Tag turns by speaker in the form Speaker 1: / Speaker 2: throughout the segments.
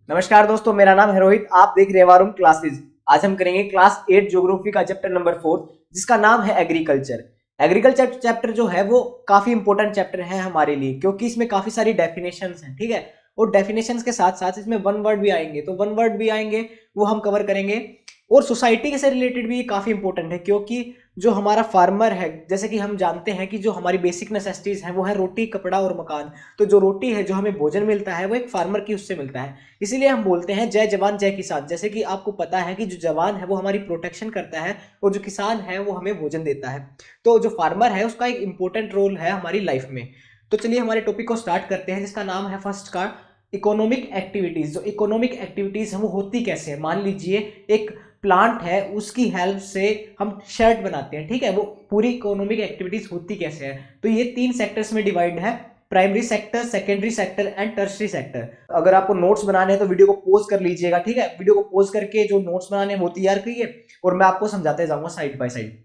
Speaker 1: नमस्कार दोस्तों, मेरा नाम है रोहित। आप देख रहे हैं वारुम क्लासेस। आज हम करेंगे क्लास 8 ज्योग्राफी का चैप्टर नंबर 4, जिसका नाम है एग्रीकल्चर। एग्रीकल्चर चैप्टर जो है वो काफी इंपॉर्टेंट चैप्टर है हमारे लिए, क्योंकि इसमें काफी सारी डेफिनेशंस हैं। ठीक है, और डेफिनेशंस के साथ साथ इसमें वन वर्ड भी आएंगे, तो वन वर्ड भी आएंगे वो हम कवर करेंगे। और सोसाइटी से रिलेटेड भी ये काफी इंपॉर्टेंट है, क्योंकि जो हमारा फार्मर है, जैसे कि हम जानते हैं कि जो हमारी बेसिक नेसेसिटीज है वो है रोटी, कपड़ा और मकान। तो जो रोटी है, जो हमें भोजन मिलता है, वो एक फार्मर की उससे मिलता है। इसीलिए हम बोलते हैं जय जवान जय किसान। जैसे कि आपको पता है कि जो जवान है वो हमारी प्रोटेक्शन करता है, और जो किसान है वो हमें भोजन देता है। तो जो फार्मर है उसका एक इंपॉर्टेंट रोल है हमारी लाइफ में। तो चलिए हमारे टॉपिक को स्टार्ट करते हैं, जिसका नाम है फर्स्ट का इकोनॉमिक एक्टिविटीज। जो इकोनॉमिक एक्टिविटीज है वो होती कैसे है। मान लीजिए एक प्लांट है, उसकी हेल्प से हम शर्ट बनाते हैं। ठीक है, वो पूरी इकोनॉमिक एक्टिविटीज होती कैसे है। तो ये 3 सेक्टर्स में डिवाइड है: primary sector, secondary sector and tertiary sector. अगर आपको नोट्स बनाने हैं तो वीडियो को पॉज कर लीजिएगा। ठीक है, वीडियो को पॉज करके जो नोट्स बनाने हैं वो तैयार करिए, और मैं आपको समझाते जाऊंगा साइड बाय साइड।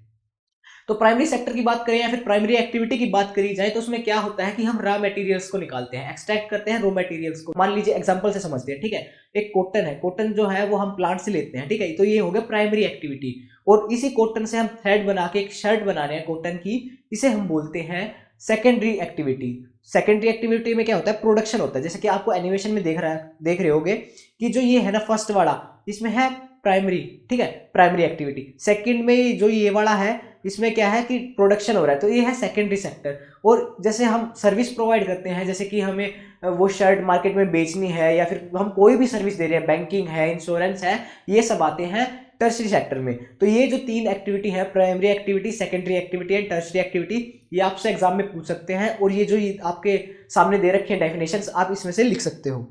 Speaker 1: तो प्राइमरी सेक्टर की बात करें या फिर प्राइमरी एक्टिविटी की बात करी जाए, तो उसमें क्या होता है कि हम रॉ मटेरियल्स को निकालते हैं, एक्सट्रैक्ट करते हैं रॉ मटेरियल्स को। मान लीजिए एग्जांपल से समझते हैं। ठीक है, एक कॉटन है, कॉटन जो है वो हम प्लांट से लेते हैं। ठीक है, तो ये हो गया प्राइमरी एक्टिविटी। और इसी कॉटन से हम थ्रेड बना के एक शर्ट बना रहे हैं कॉटन की, इसे हम बोलते हैं सेकेंडरी एक्टिविटी। सेकेंडरी एक्टिविटी में क्या होता है, प्रोडक्शन होता है। जैसे कि आपको एनिमेशन में देख रहे होगे कि जो ये है ना फर्स्ट वाला, इसमें है प्राइमरी। ठीक है, प्राइमरी एक्टिविटी। सेकंड में जो ये वाला है, इसमें क्या है कि प्रोडक्शन हो रहा है, तो ये है सेकेंडरी सेक्टर। और जैसे हम सर्विस प्रोवाइड करते हैं, जैसे कि हमें वो शर्ट मार्केट में बेचनी है, या फिर हम कोई भी सर्विस दे रहे हैं, बैंकिंग है, इंश्योरेंस है, ये सब आते हैं टर्शरी सेक्टर में। तो ये जो 3 एक्टिविटी है, primary activity, secondary activity and tertiary activity, ये आपसे एग्जाम में पूछ सकते हैं। और ये जो आपके सामने दे रखे हैं डेफिनेशंस, आप इसमें से लिख सकते हो।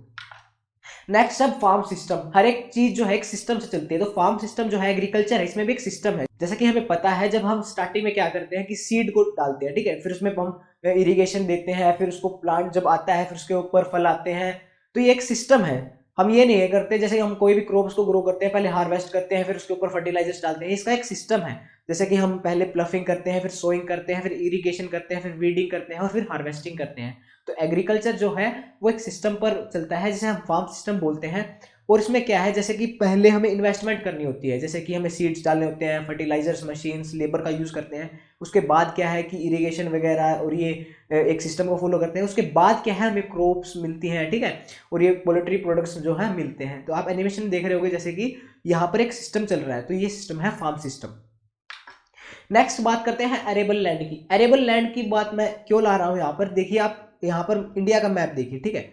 Speaker 1: नेक्स्ट अब फार्म सिस्टम। हर एक चीज जो है एक सिस्टम से चलती है, तो फार्म सिस्टम जो है एग्रीकल्चर है, इसमें भी एक सिस्टम है। जैसे कि हमें पता है, जब हम स्टार्टिंग में क्या करते हैं कि सीड को डालते हैं। ठीक है, फिर उसमें हम इरिगेशन देते हैं, फिर उसको प्लांट जब आता है, फिर उसके ऊपर फल आते हैं। तो ये एक सिस्टम है। हम ये नहीं करते जैसे हम कोई भी क्रॉप्स को ग्रो करते हैं, पहले हार्वेस्ट करते हैं, फिर उसके ऊपर फर्टिलाइजर्स डालते हैं। इसका एक सिस्टम है। जैसे कि हम पहले प्लफिंग करते हैं, फिर सोइंग करते हैं, फिर इरिगेशन करते हैं, फिर वीडिंग करते हैं, और फिर हार्वेस्टिंग करते हैं। तो एग्रीकल्चर जो है वो एक सिस्टम पर चलता है, जिसे हम फार्म सिस्टम बोलते हैं। और इसमें क्या है, जैसे कि पहले हमें इन्वेस्टमेंट करनी होती है, जैसे कि हमें सीड्स डालने होते हैं, फर्टिलाइजर्स, मशीन्स, लेबर का यूज़ करते हैं। उसके बाद क्या है कि इरिगेशन वगैरह, और ये एक सिस्टम को फॉलो करते हैं। उसके बाद क्या है, हमें क्रॉप्स मिलती हैं। ठीक है, और ये पोल्ट्री प्रोडक्ट्स जो है मिलते हैं। तो आप एनिमेशन देख रहे होगे, जैसे कि यहाँ पर एक सिस्टम चल रहा है, तो ये सिस्टम है फार्म सिस्टम। नेक्स्ट बात करते हैं एरेबल लैंड की। एरेबल लैंड की बात मैं क्यों ला रहा हूँ यहाँ पर, देखिए आप यहाँ पर इंडिया का मैप देखिए। ठीक है,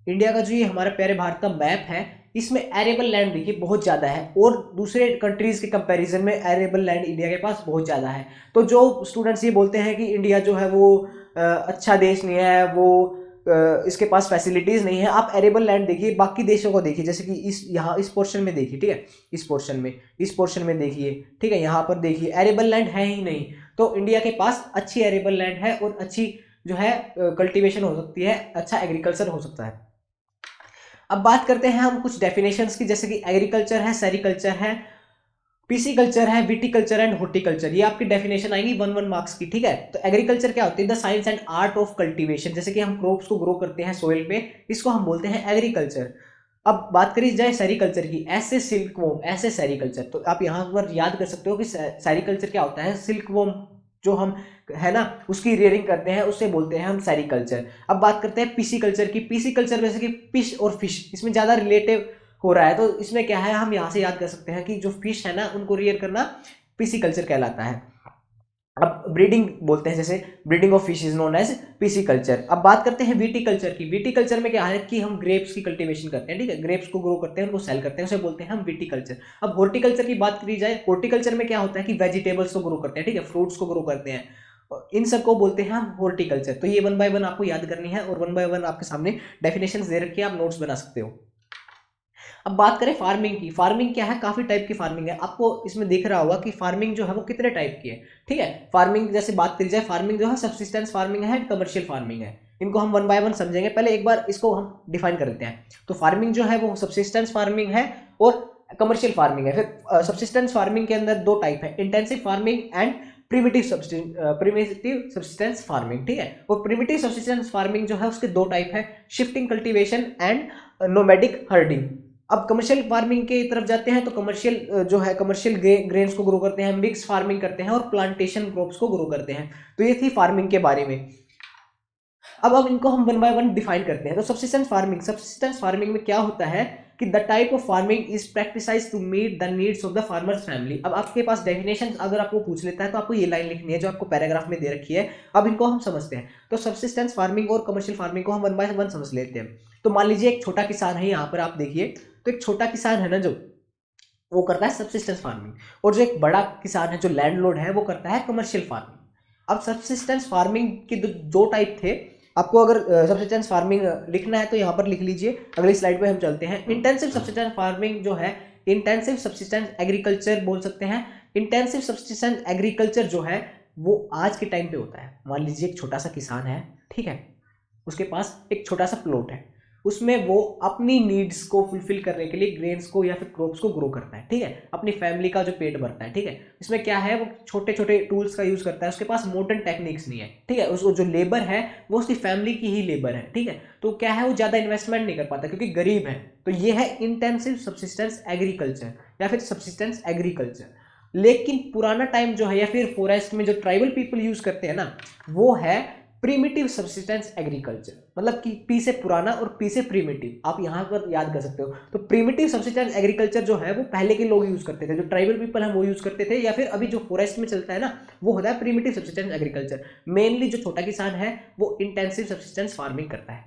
Speaker 1: इंडिया का जो ये हमारा प्यारे भारत का मैप है, इसमें एरेबल लैंड देखिए बहुत ज़्यादा है, और दूसरे कंट्रीज के कंपैरिजन में एरेबल लैंड इंडिया के पास बहुत ज़्यादा है। तो जो स्टूडेंट्स ये बोलते हैं कि इंडिया जो है वो अच्छा देश नहीं है, वो इसके पास फैसिलिटीज़ नहीं है, आप एरेबल लैंड देखिए, बाकी देशों को देखिए। जैसे कि इस यहाँ इस पोर्शन में देखिए। ठीक है, इस पोर्शन में देखिए। ठीक है, यहाँ पर देखिए एरेबल लैंड है ही नहीं। तो इंडिया के पास अच्छी एरेबल लैंड है, और अच्छी जो है कल्टीवेशन हो सकती है, अच्छा एग्रीकल्चर हो सकता है। अब बात करते हैं हम कुछ डेफिनेशंस की, जैसे कि एग्रीकल्चर है, सेरिकल्चर है, पीसीकल्चर है, विटिकल्चर एंड हॉर्टिकल्चर। ये आपकी डेफिनेशन आएंगी 1 मार्क्स की। ठीक है, तो एग्रीकल्चर क्या होती है, the science and art of cultivation. जैसे कि हम क्रॉप्स को ग्रो करते हैं सोइल पे, इसको हम बोलते हैं एग्रीकल्चर। अब बात करी जाए सेरिकल्चर की, ऐसे सिल्क वोम, ऐसे सेरिकल्चर। तो आप यहाँ पर याद कर सकते हो कि सेरिकल्चर क्या होता है। सिल्क वोम जो हम है ना उसकी रियरिंग करते हैं, उससे बोलते हैं हम सेरिकल्चर। अब बात करते हैं पीसी कल्चर की। पीसी कल्चर जैसे कि फिश और फिश, इसमें ज़्यादा रिलेटिव हो रहा है। तो इसमें क्या है, हम यहाँ से याद कर सकते हैं कि जो फिश है ना उनको रियर करना पीसी कल्चर कहलाता है। अब ब्रीडिंग बोलते हैं, जैसे breeding of fish is known as pisciculture. अब बात करते हैं विटिकल्चर की। विटिकल्चर में क्या है कि हम ग्रेप्स की कल्टीवेशन करते हैं। ठीक है, ग्रेप्स को ग्रो करते हैं, उनको सेल करते हैं, उसे बोलते हैं हम विटिकल्चर। अब हॉर्टिकल्चर की बात करी जाए, हॉर्टिकल्चर में क्या होता है कि वेजिटेबल्स को ग्रो करते हैं। ठीक है, फ्रूट्स को ग्रो करते हैं, इन सब को बोलते हैं हम हॉर्टिकल्चर। तो ये 1 बाय 1 आपको याद करनी है, और 1 बाय 1 आपके सामने डेफिनेशंस दे रखी है, आप नोट्स बना सकते हो। अब बात करें फार्मिंग की। फार्मिंग क्या है, काफी टाइप की फार्मिंग है। आपको इसमें दिख रहा होगा कि फार्मिंग जो है वो कितने टाइप की है। ठीक है, फार्मिंग जैसे बात करी जाए, फार्मिंग जो है सब्सिस्टेंस फार्मिंग है, कमर्शियल फार्मिंग है। इनको हम 1 बाय 1 समझेंगे। पहले एक बार इसको हम डिफाइन कर लेते हैं। तो फार्मिंग जो है वो सब्सिस्टेंस फार्मिंग है और कमर्शियल फार्मिंग है। फिर सब्सिस्टेंस फार्मिंग के अंदर 2 टाइप है, intensive farming and primitive subsistence farming. ठीक है, और प्रिमिटिव सब्सिस्टेंस फार्मिंग जो है उसके 2 टाइप है, shifting cultivation and nomadic herding. अब कमर्शियल फार्मिंग की तरफ जाते हैं तो कमर्शियल जो है कमर्शियल ग्रेन्स को ग्रो करते हैं, मिक्स फार्मिंग करते हैं और प्लांटेशन क्रॉप्स को ग्रो करते हैं। तो ये थी फार्मिंग के बारे में। अब इनको हम वन बाय वन डिफाइन करते हैं। तो सब्सिस्टेंस फार्मिंग में क्या होता है कि the type of farming is practised to meet the needs of the farmers family. अब आपके पास डेफिनेशन अगर आपको पूछ लेता है तो आपको ये लाइन लिखनी है जो आपको पैराग्राफ में दे रखी है। अब इनको हम समझते हैं। तो सब्सिस्टेंस फार्मिंग और कमर्शियल फार्मिंग को हम वन बाय वन समझ लेते हैं। तो मान लीजिए एक छोटा किसान है, यहाँ पर आप देखिए, तो एक छोटा किसान है ना जो वो करता है सब्सिस्टेंस फार्मिंग, और जो एक बड़ा किसान है जो लैंडलॉर्ड है वो करता है कमर्शियल फार्मिंग। अब सब्सिस्टेंस फार्मिंग के दो टाइप थे। आपको अगर सब्सिस्टेंस फार्मिंग लिखना है तो यहाँ पर लिख लीजिए। अगली स्लाइड पे हम चलते हैं। इंटेंसिव सब्सिस्टेंस फार्मिंग जो है, इंटेंसिव सब्सिस्टेंस एग्रीकल्चर बोल सकते हैं। इंटेंसिव सब्सिस्टेंस एग्रीकल्चर जो है वो आज के टाइम पे होता है। मान लीजिए एक छोटा सा किसान है, ठीक है, उसके पास एक छोटा सा प्लॉट है, उसमें वो अपनी नीड्स को फुलफिल करने के लिए ग्रेन्स को या फिर क्रॉप्स को ग्रो करता है, ठीक है, अपनी फैमिली का जो पेट भरता है, ठीक है। इसमें क्या है, वो छोटे छोटे टूल्स का यूज करता है, उसके पास मॉडर्न टेक्निक्स नहीं है, ठीक है। उसको जो लेबर है वो उसकी फैमिली की ही लेबर है, ठीक है। तो क्या है, वो ज़्यादा इन्वेस्टमेंट नहीं कर पाता क्योंकि गरीब है। तो ये है इंटेंसिव सब्सिस्टेंस एग्रीकल्चर या फिर सब्सिस्टेंस एग्रीकल्चर। लेकिन पुराना टाइम जो है या फिर फॉरेस्ट में जो ट्राइबल पीपल यूज करते हैं ना, वो है प्रीमिटिव सब्सिस्टेंस एग्रीकल्चर। मतलब कि पी से पुराना और पी से प्रीमिटिव, आप यहाँ पर याद कर सकते हो। तो प्रीमिटिव सब्सिस्टेंस एग्रीकल्चर जो है वो पहले के लोग यूज करते थे, जो ट्राइबल पीपल हैं वो यूज करते थे, या फिर अभी जो फॉरेस्ट में चलता है ना वो होता है प्रीमिटिव सब्सिस्टेंस एग्रीकल्चर। मेनली जो छोटा किसान है वो इंटेंसिव सब्सिस्टेंस फार्मिंग करता है।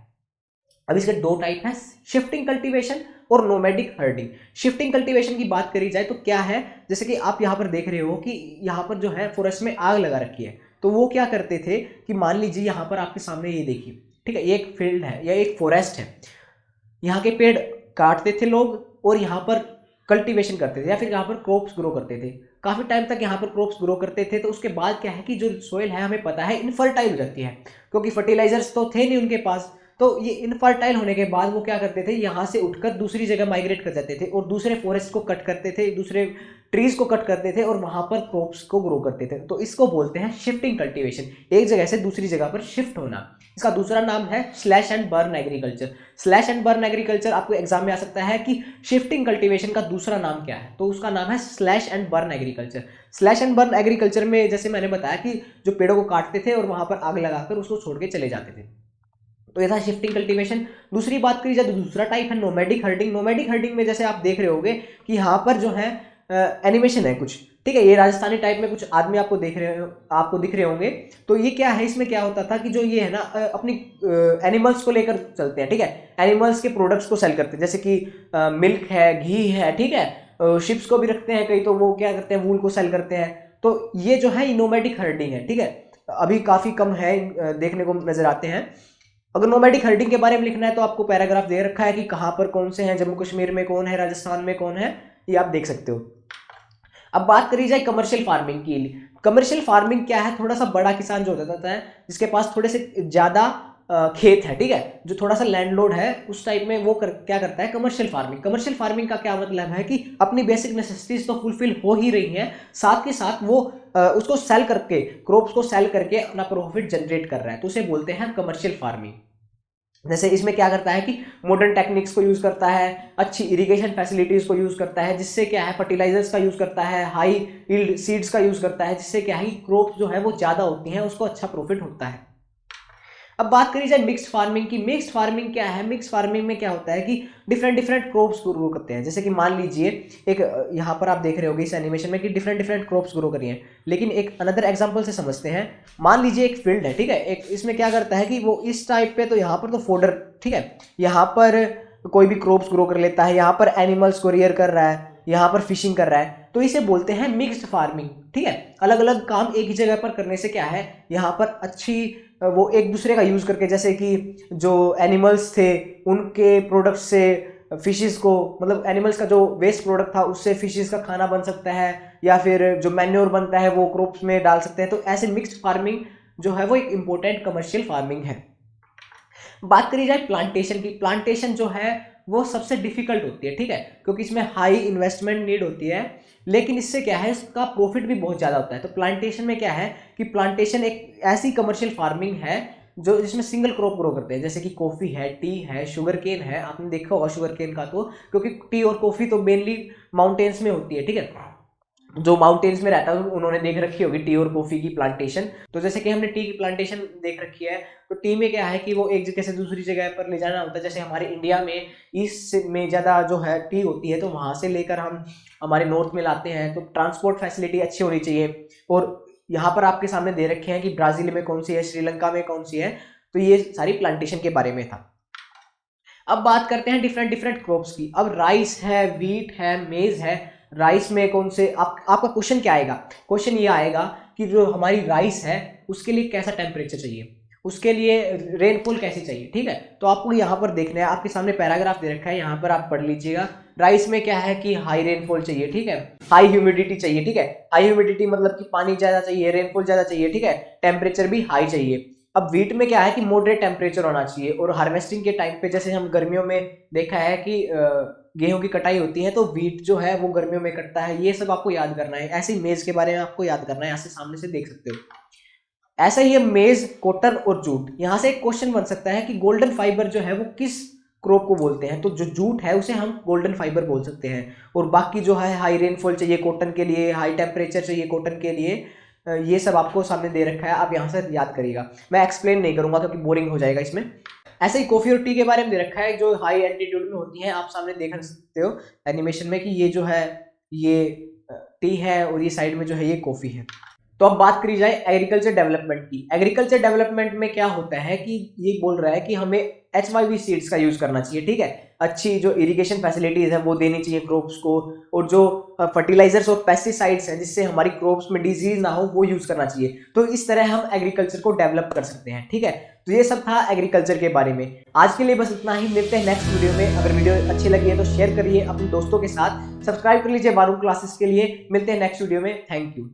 Speaker 1: अब इसके दो टाइप हैं, शिफ्टिंग कल्टीवेशन और नोमैडिक हर्डिंग। शिफ्टिंग कल्टीवेशन की बात करी जाए तो क्या है, जैसे कि आप यहाँ पर देख रहे हो कि यहाँ पर जो है फॉरेस्ट में आग लगा रखी है। तो वो क्या करते थे कि मान लीजिए यहाँ पर आपके सामने ये देखिए, ठीक है, ये एक फील्ड है या एक फॉरेस्ट है, यहाँ के पेड़ काटते थे लोग और यहाँ पर कल्टीवेशन करते थे या फिर यहाँ पर क्रॉप्स ग्रो करते थे। काफ़ी टाइम तक यहाँ पर क्रॉप्स ग्रो करते थे। तो उसके बाद क्या है कि जो सोइल है हमें पता है इनफर्टाइल हो जाती है, क्योंकि फर्टिलाइजर्स तो थे नहीं उनके पास। तो ये इनफर्टाइल होने के बाद वो क्या करते थे, यहाँ से उठकर दूसरी जगह माइग्रेट कर जाते थे और दूसरे फॉरेस्ट को कट करते थे, दूसरे ट्रीज को कट करते थे और वहाँ पर क्रॉप्स को ग्रो करते थे। तो इसको बोलते हैं शिफ्टिंग कल्टीवेशन, एक जगह से दूसरी जगह पर शिफ्ट होना। इसका दूसरा नाम है slash and burn agriculture. Slash and burn agriculture आपको एग्जाम में आ सकता है कि शिफ्टिंग कल्टीवेशन का दूसरा नाम क्या है, तो उसका नाम है slash and burn agriculture. Slash and burn agriculture में जैसे मैंने बताया कि जो पेड़ों को काटते थे और वहाँ पर आग लगाकर उसको छोड़ के चले जाते थे। तो ये था शिफ्टिंग कल्टीवेशन। दूसरी बात करी जाए तो दूसरा टाइप है नोमैडिक हर्डिंग। नोमैडिक हर्डिंग में जैसे आप देख रहे होंगे कि यहाँ पर जो है एनिमेशन है कुछ, ठीक है, ये राजस्थानी टाइप में कुछ आदमी आपको दिख रहे होंगे। तो ये क्या है, इसमें क्या होता था कि जो ये है ना अपनी एनिमल्स को लेकर चलते हैं, ठीक है, एनिमल्स के प्रोडक्ट्स को सेल करते हैं, जैसे कि मिल्क है, घी है, ठीक है, शिप्स को भी रखते हैं कई, तो वो क्या करते हैं वूल को सेल करते हैं। तो ये जो है नोमैडिक हर्डिंग है, ठीक है, अभी काफ़ी कम है देखने को नजर आते हैं। अगर नोमैडिक हर्डिंग के बारे में लिखना है तो आपको पैराग्राफ दे रखा है कि कहाँ पर कौन से हैं, जम्मू कश्मीर में कौन है, राजस्थान में कौन है, ये आप देख सकते हो। अब बात करी जाए कमर्शियल फार्मिंग की। कमर्शियल फार्मिंग क्या है, थोड़ा सा बड़ा किसान जो होता है जिसके पास थोड़े से ज़्यादा खेत है, ठीक है, जो थोड़ा सा लैंडलॉर्ड है, उस टाइप में वो क्या करता है कमर्शियल फार्मिंग। कमर्शियल फार्मिंग का क्या मतलब है कि अपनी बेसिक नेसेसिटीज तो फुलफिल हो ही रही हैं, साथ के साथ वो उसको सेल करके, क्रॉप्स को सेल करके अपना प्रॉफिट जनरेट कर रहा है, तो उसे बोलते हैं कमर्शियल फार्मिंग। जैसे इसमें क्या करता है कि मॉडर्न टेक्निक्स को यूज करता है, अच्छी इरिगेशन फैसिलिटीज को यूज करता है, जिससे क्या है फर्टिलाइजर्स का यूज करता है, हाई यील्ड सीड्स का यूज करता है, जिससे क्या है कि क्रॉप्स जो है वो ज्यादा होती हैं, उसको अच्छा प्रॉफिट होता है। अब बात करी जाए मिक्स्ड फार्मिंग की। मिक्स्ड फार्मिंग क्या है, मिक्स्ड फार्मिंग में क्या होता है कि डिफरेंट क्रॉप्स ग्रो करते हैं। जैसे कि मान लीजिए एक यहाँ पर आप देख रहे होगे इस एनिमेशन में कि डिफरेंट क्रॉप्स ग्रो करी हैं, लेकिन एक अनदर एग्जांपल से समझते हैं। मान लीजिए एक फील्ड है, ठीक है, एक इसमें क्या करता है कि वो इस टाइप पे, तो यहाँ पर तो फोडर, ठीक है, यहाँ पर कोई भी क्रॉप्स ग्रो कर लेता है, यहाँ पर एनिमल्स को रियर कर रहा है, यहाँ पर फिशिंग कर रहा है, तो इसे बोलते हैं मिक्स्ड फार्मिंग, ठीक है। अलग अलग काम एक ही जगह पर करने से क्या है, यहाँ पर अच्छी वो एक दूसरे का यूज करके, जैसे कि जो एनिमल्स थे उनके प्रोडक्ट से फिशेस को, मतलब एनिमल्स का जो वेस्ट प्रोडक्ट था उससे फिशेस का खाना बन सकता है, या फिर जो मैन्योर बनता है वो क्रॉप्स में डाल सकते हैं। तो ऐसे मिक्स्ड फार्मिंग जो है वो एक इंपॉर्टेंट कमर्शियल फार्मिंग है। बात करी जाए प्लांटेशन की। प्लांटेशन जो है वो सबसे डिफिकल्ट होती है, ठीक है, क्योंकि इसमें हाई इन्वेस्टमेंट नीड होती है, लेकिन इससे क्या है, इसका प्रॉफिट भी बहुत ज़्यादा होता है। तो प्लांटेशन में क्या है कि प्लांटेशन एक ऐसी कमर्शियल फार्मिंग है जो जिसमें सिंगल क्रॉप ग्रो करते हैं, जैसे कि कॉफी है, टी है, शुगर केन है। आपने देखा होगा शुगर केन का, तो क्योंकि टी और कॉफी तो मेनली माउंटेन्स में होती है, ठीक है। जो माउंटेन्स में रहता है उन्होंने देख रखी होगी टी और कॉफी की प्लांटेशन। तो जैसे कि हमने टी की प्लांटेशन देख रखी है, तो टी में क्या है कि वो एक जगह से दूसरी जगह पर ले जाना होता है। जैसे हमारे इंडिया में ईस्ट में ज़्यादा जो है टी होती है, तो वहाँ से लेकर हम हमारे नॉर्थ में लाते हैं, तो ट्रांसपोर्ट फैसिलिटी अच्छी होनी चाहिए। और यहाँ पर आपके सामने दे रखे हैं कि ब्राज़ील में कौन सी है, श्रीलंका में कौन सी है। तो ये सारी प्लांटेशन के बारे में था। अब बात करते हैं डिफरेंट डिफरेंट क्रॉप्स की। अब राइस है, व्हीट है, मेज है। राइस में कौन से आपका क्वेश्चन क्या आएगा? क्वेश्चन ये आएगा कि जो हमारी राइस है उसके लिए कैसा टेम्परेचर चाहिए, उसके लिए रेनफॉल कैसी चाहिए, ठीक है। तो आपको यहाँ पर देखना है, आपके सामने पैराग्राफ दे रखा है, यहाँ पर आप पढ़ लीजिएगा। राइस में क्या है कि हाई रेनफॉल चाहिए, ठीक है, हाई ह्यूमिडिटी चाहिए, ठीक है। हाई ह्यूमिडिटी मतलब कि पानी ज्यादा चाहिए, रेनफॉल ज्यादा चाहिए, ठीक है, टेम्परेचर भी हाई चाहिए। अब व्हीट में क्या है कि मॉडरेट टेम्परेचर होना चाहिए। और हार्वेस्टिंग के टाइम पे जैसे हम गर्मियों में देखा है कि गेहूं की कटाई होती है, तो व्हीट जो है वो गर्मियों में कटता है। ये सब आपको याद करना है। ऐसे ही मेज के बारे में आपको याद करना है, ऐसे सामने से देख सकते हो। ऐसा ही है मेज, कॉटन और जूट। यहाँ से एक क्वेश्चन बन सकता है कि गोल्डन फाइबर जो है वो किस क्रॉप को बोलते हैं? तो जो जूट है उसे हम गोल्डन फाइबर बोल सकते हैं। और बाकी जो है हाई रेनफॉल चाहिए कॉटन के लिए, हाई टेम्परेचर चाहिए कॉटन के लिए, ये सब आपको सामने दे रखा है, आप यहाँ से याद करिएगा। मैं एक्सप्लेन नहीं करूंगा क्योंकि बोरिंग हो जाएगा इसमें। ऐसे ही कॉफी और टी के बारे में दे रखा है जो हाई एल्टीट्यूड में होती है। आप सामने देख सकते हो एनिमेशन में कि ये जो है ये टी है और ये साइड में जो है ये कॉफी है। तो अब बात करी जाए एग्रीकल्चर डेवलपमेंट की। एग्रीकल्चर डेवलपमेंट में क्या होता है कि ये बोल रहा है कि हमें HYV सीड्स का यूज करना चाहिए, ठीक है। अच्छी जो इरिगेशन फैसिलिटीज है वो देनी चाहिए क्रॉप्स को, और जो फर्टिलाइजर्स और पेस्टिसाइड्स हैं जिससे हमारी क्रॉप्स में डिजीज ना हो वो यूज करना चाहिए। तो इस तरह हम एग्रीकल्चर को डेवलप कर सकते हैं, ठीक है। तो ये सब था एग्रीकल्चर के बारे में। आज के लिए बस इतना ही, मिलते हैं नेक्स्ट वीडियो में। अगर वीडियो अच्छी लगी है तो शेयर करिए अपने दोस्तों के साथ, सब्सक्राइब कर लीजिए वारूम क्लासेस के लिए। मिलते हैं नेक्स्ट वीडियो में। Thank you.